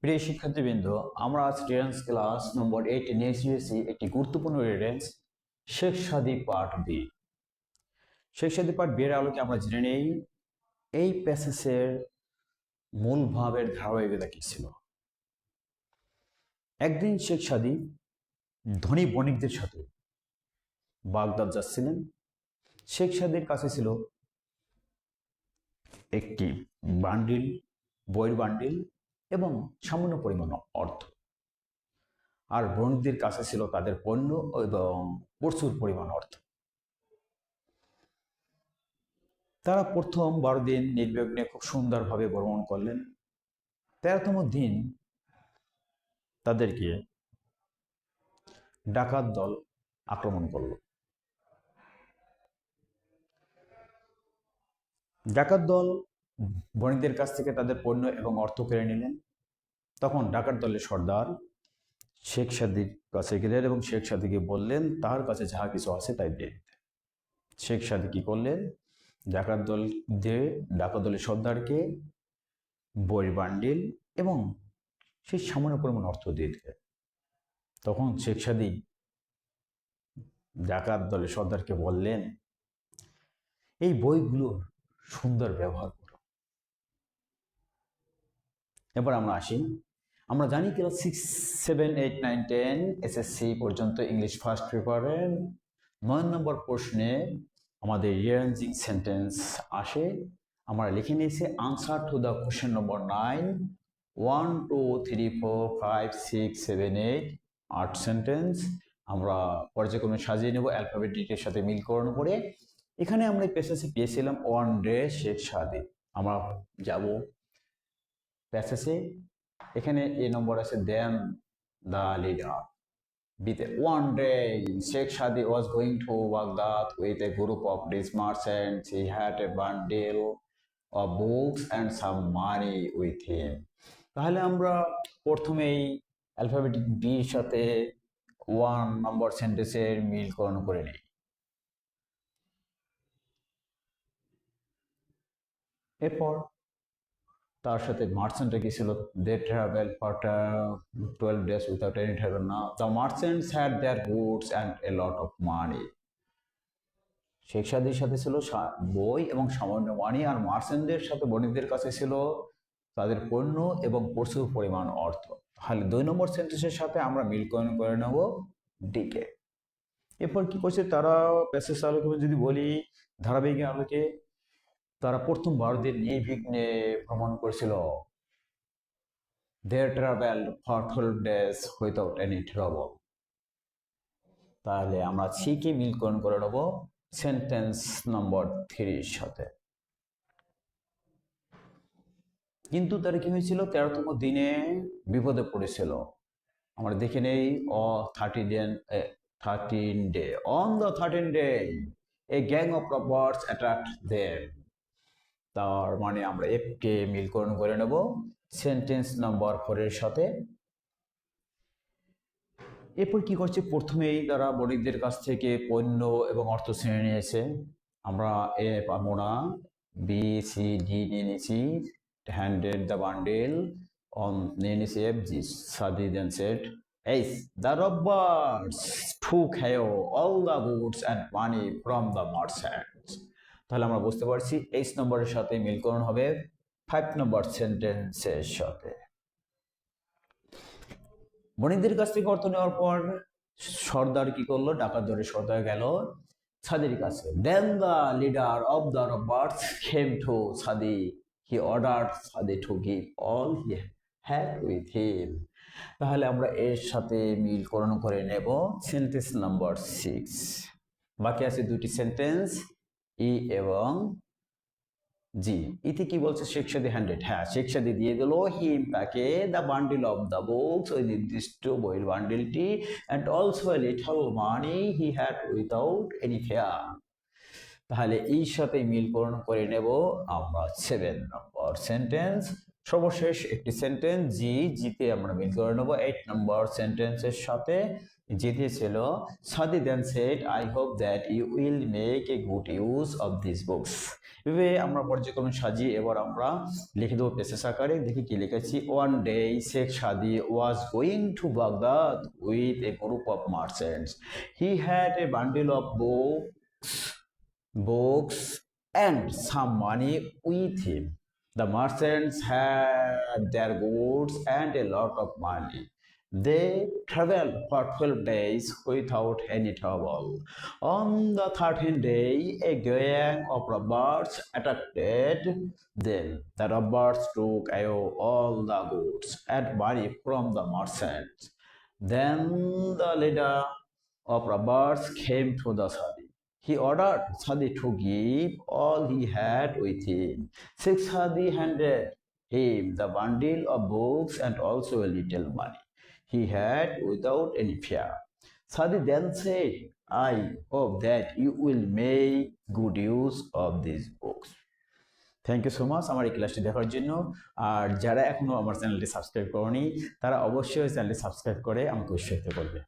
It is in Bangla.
প্রিয় শিক্ষার্থীবৃন্দ, আমরা আজ রেফারেন্স ক্লাস নম্বর 8 নিয়ে এসেছি একটি গুরুত্বপূর্ণ reference Sheikh Sadi part B. Sheikh Sadi part B এর আলোকে আমরা জেনে নেই এই প্যাসেজের মূল ভাবের ধারাবাহিকতা কি ছিল। একদিন শেখ সাদী ধনী বণিকদের সাথে বাগদাদ যাচ্ছিলেন। শেখ সাদীর কাছে ছিল একটি বান্ডিল, বইয়ের বান্ডিল এবং সামান্য পরিমাণ অর্থ, আর বণিকদের কাছে ছিল তাদের পণ্য এবং প্রচুর পরিমাণ অর্থ। তারা প্রথম 12 দিন নির্বিঘ্নে খুব সুন্দরভাবে ভ্রমণ করলেন। 13তম দিন তাদেরকে ডাকাত দল আক্রমণ করল। ডাকাত দল বণিকদের কাছ থেকে তাদের পণ্য এবং অর্থ কেড়ে নিলেন। তখন ডাকাত দলের সর্দার শেখ সাদীর কাছে গেলেন এবং শেখ সাদীকে বললেন তার কাছে যাহা কিছু আছে তাই দিয়ে দিতে। শেখ সাদী কি করলেন? ডাকাত দলের সর্দারকে বইয়ের বান্ডিল এবং সেই সামান্য পরিমাণ অর্থ দিয়ে দিলেন। তখন শেখ সাদী ডাকাত দলের সর্দারকে বললেন, এই বইগুলোর সুন্দর ব্যবহার করো। এবার আমরা আসি। আমরা জানি ক্লাস 6, 7, 8, 9, 10 এসএসসি পর্যন্ত ইংলিশ ফার্স্ট পেপারের 9 নম্বর প্রশ্নে আমাদের রিঅ্যারেঞ্জিং সেন্টেন্স আসে। আমরা লিখে নিয়েছি answer to the question number 9, 1, 2, 3, 4, 5, 6, 7, 8, 8 sentence আমরা পর্যায়ক্রমে সাজিয়ে নেব অ্যালফাবেটিকের সাথে মিলকরণ করে। এখানে আমরা এই প্যাসেজে পেয়েছিলাম ওয়ান ডে শেখ সাদী। আমরা যাব প্যাসেজে। এখানে এ নম্বর আছে দেন দ্য লিডার। বিতে one day Sheikh Shadi was going to Baghdad with a group of rich merchants. He had a bundle of books and some money with him. তাহলে আমরা প্রথমেই অ্যালফাবেটিক ডির সাথে 1 নম্বর সেন্টেন্সের মিলকরণ করে নিই। এরপর তার সাথে মার্চেন্টরা কি ছিল? They travel for 12 days without any travel. না, the merchants had their goods and a lot of money. Sheikh সাদীর সাথে ছিল বই এবং সামান্য মানি, আর মার্চেন্টদের সাথে বণিকদের কাছে ছিল তাদের পণ্য এবং প্রচুর পরিমাণ অর্থ। তাহলে 2 নম্বর সেন্টেন্সের সাথে আমরা মিলকরণ করে নেব ডিকে। এরপর কি করছে তারা প্যাসেজ আলোকে যদি বলি ধারাবাহিক আলোকে, তারা প্রথম 12 দিন নির্বিঘ্নে ভ্রমণ করেছিল। They traveled for 12 days without any trouble. তাহলে আমরা সিকে মিলকরণ করে নেব সেন্টেন্স নম্বর 3 এর সাথে। কিন্তু তারা কি হয়েছিল? 13তম দিনে বিপদে পড়েছিল। আমরা দেখে নেই 13 day. On the 13th day, a gang of robbers attacked them. তার মানে আমরা এফকে মিলকরণ করে নেব সেন্টেন্স নাম্বার 4 এর সাথে। এরপর কি করছে? প্রথমেই তারা বণিকদের কাছ থেকে পণ্য এবং অর্থ ছিনিয়ে নিয়েছে। আমরা এ পাবো না, বি সি ডি নিয়ে নিয়েছি। হ্যান্ডেড দ্য বান্ডেল অন নিয়ে নিয়েছি F G. Sadi then said এইচ the robbers took all the goods and money from the merchants. তাহলে আমরা বুঝতে পারছি এইচ নম্বরের সাথে মিলকরণ হবে 5 নম্বর সেন্টেন্সের সাথে। বণিকদের কাছ থেকে অর্থ নেওয়ার পর সর্দার কি করলো? ডাকাত দলের সর্দার গেল সাদির কাছে। Then the leader of the robbers came to Sadi. He ordered Sadi to give all he had with him. তাহলে আমরা এর সাথে মিলকরণ করে নেব সেন্টেন্স নাম্বার 6। বাকি আছে 2টি সেন্টেন্স ই এবং জি। ইতে কি বলছে? শেখ সাদী হ্যান্ডেড। হ্যাঁ, শেখ সাদী দিয়ে দিল হিম তাকে the bundle of the books, ওই নির্দিষ্ট বইয়ের বান্ডিলটি, and also a little money he had without any fear. তাহলে এই সাথে মিলকরণ করে নেব আমরা 7 নম্বর সেন্টেন্স। সর্বশেষ একটি সেন্টেন্স জিতে আমরা মিল করে নেব 8 নম্বর সেন্টেন্সের সাথে। জিতিয়েছিল। Sadi then said, I hope that you will make a good use of this books. এভাবে আমরা পর্যায়ক্রমে সাজিয়ে এবার আমরা লিখে দেবো পেসেস আকারে। দেখি কি লিখেছি। ওয়ান ডে শেখ সাদি was going to Baghdad with a group of merchants. He had a bundle of books and some money with him. The merchants had their goods and a lot of money. They traveled for 12 days without any trouble. On the 13th day, a gang of robbers attacked them. The robbers took away all the goods and money from the merchants. Then the leader of robbers came to the Sadi. He ordered Sadi to give all he had with him. Sheikh Sadi handed him the bundle of books and also a little money he had without any fear. Sadi then said, I hope that you will make good use of these books. Thank you so much আমার এই ক্লাসটি দেখার জন্য। আর যারা এখনো আমার চ্যানেলটি সাবস্ক্রাইব করেনি তারা অবশ্যই চ্যানেলটি সাবস্ক্রাইব করে আমাকে উৎসাহিত করবে।